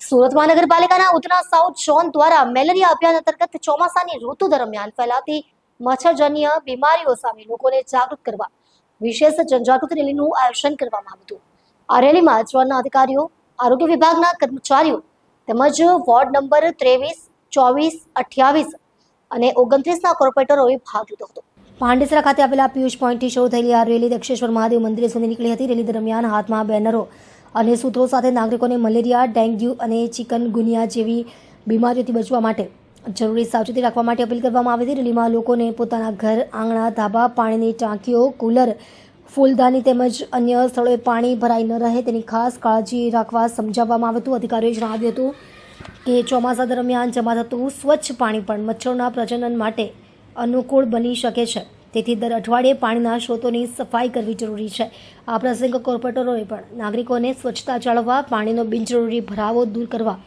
સુરત મહાનગરપાલિકાના Udhna south zone દ્વારા malaria અભિયાન અંતર્ગત ચોમાસાની ઋતુ દરમિયાન ફેલાતી મચ્છરજન્ય બીમારીઓ સામે લોકોને જાગૃત કરવા વિશેષ જનજાગૃતિ રેલીનું આયોજન કરવામાં આવ્યું હતું। આ રેલીમાં ઝોનના અધિકારીઓ, આરોગ્ય વિભાગના કર્મચારીઓ તેમજ વોર્ડ નંબર 23, 24, 28 અને 29ના કોર્પોરેટરોએ ભાગ લીધો હતો। પાંડેસરા ખાતે આવેલા પિયુષ પોઈન્ટથી શરૂ થયેલી આ રેલી દક્ષેશ્વર મહાદેવ મંદિર સુધી નીકળી હતી। રેલી દરમિયાન હાથમાં બેનરો અને સૂત્રો સાથે નાગરિકોને મલેરિયા, ડેન્ગ્યુ અને ચિકનગુનિયા જેવી બીમારીઓથી બચવા માટે જરૂરી સાવચેતી રાખવા માટે અપીલ કરવામાં આવી હતી। રેલીમાં લોકોને પોતાના ઘર, આંગણા, ધાબા, પાણીની ટાંકીઓ, કુલર, ફૂલદાની તેમજ અન્ય સ્થળોએ પાણી ભરાઈ ન રહે તેની ખાસ કાળજી રાખવા સમજાવવામાં આવ્યું હતું। અધિકારીઓએ જણાવ્યું હતું કે ચોમાસા દરમિયાન જમા થતું સ્વચ્છ પાણી પણ મચ્છરોના પ્રજનન માટે અનુકૂળ બની શકે છે, તેથી દર અઠવાડિયે પાણીના સ્ત્રોતોની સફાઈ કરવી જરૂરી છે। આ પ્રસંગે કોર્પોરેટરોએ પણ નાગરિકોને સ્વચ્છતા જાળવવા, પાણીનો બિનજરૂરી ભરાવો દૂર કરવા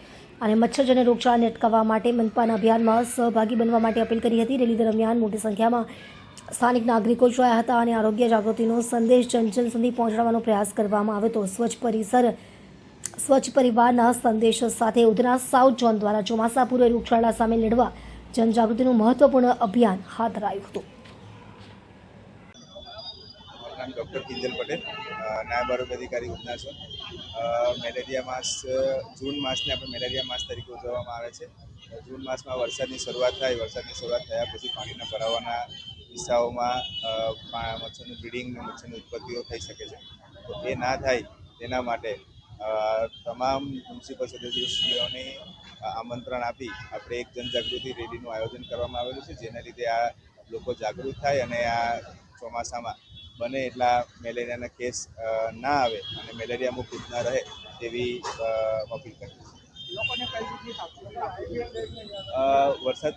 અને મચ્છરજન્ય રોગચાળાને અટકાવવા માટે મનપાના અભિયાનમાં સહભાગી બનવા માટે અપીલ કરી હતી। રેલી દરમિયાન મોટી સંખ્યામાં સ્થાનિક નાગરિકો જોડાયા હતા અને આરોગ્ય જાગૃતિનો સંદેશ જન સુધી પહોંચાડવાનો પ્રયાસ કરવામાં આવ્યો હતો। સ્વચ્છ પરિસર, સ્વચ્છ પરિવારના સંદેશ સાથે ઉધના સાઉથ ઝોન દ્વારા ચોમાસા પૂર્વે રોગચાળા સામે લડવા જનજાગૃતિનું મહત્વપૂર્ણ અભિયાન હાથ ધરાયું હતું। નામ ડૉક્ટર કિંજલ પટેલ, નાયબ આરોગ્ય અધિકારી ઉધના ઝોન। મેલેરિયા માસ જૂન માસને આપણે મેલેરિયા માસ તરીકે ઉજવવામાં આવે છે। જૂન માસમાં વરસાદની શરૂઆત થાય, વરસાદની શરૂઆત થયા પછી પાણીના ભરાવાના કિસ્સાઓમાં મચ્છરનું બ્રીડિંગ અને મચ્છરની ઉત્પત્તિઓ થઈ શકે છે। તો એ ના થાય તેના માટે તમામ મ્યુનિસિપલ સદસ્યોને આમંત્રણ આપી આપણે એક જનજાગૃતિ રેલીનું આયોજન કરવામાં આવેલું છે, જેના લીધે આ લોકો જાગૃત થાય અને આ ચોમાસામાં બને એટલા મેલેરિયાના કેસ ના આવે અને મેલેરિયા મુક્ત ના રહે તેવી અપીલ કરી વરસાદ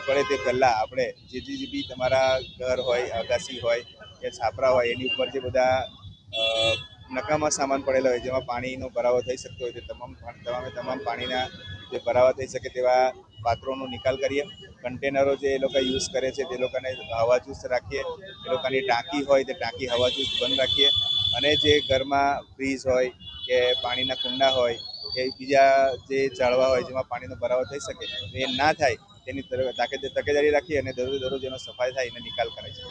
પડે તે પહેલાં આપણે જે બી તમારા ઘર હોય, અગાસી હોય કે છાપરા હોય એની ઉપર જે બધા નકામા સામાન પડેલા હોય, જેમાં પાણીનો ભરાવો થઈ શકતો હોય, તે તમામ પાણીના જે ભરાવા થઈ શકે તેવા પાત્રોનો નિકાલ કરીએ। કન્ટેનરો જે એ લોકો યુઝ કરે છે તે લોકોને હવાચુસ્ત રાખીએ, એ લોકોની ટાંકી હોય તે ટાંકી હવાચુસ્ત બંધ રાખીએ અને જે ઘરમાં ફ્રીજ હોય કે પાણીના કુંડા હોય કે બીજા જે ઝાડવા હોય જેમાં પાણીનો ભરાવો થઈ શકે એ ના થાય તેની તકેદારી રાખીએ અને દરરોજ એનો સફાઈ થાય એને નિકાલ કરે છે।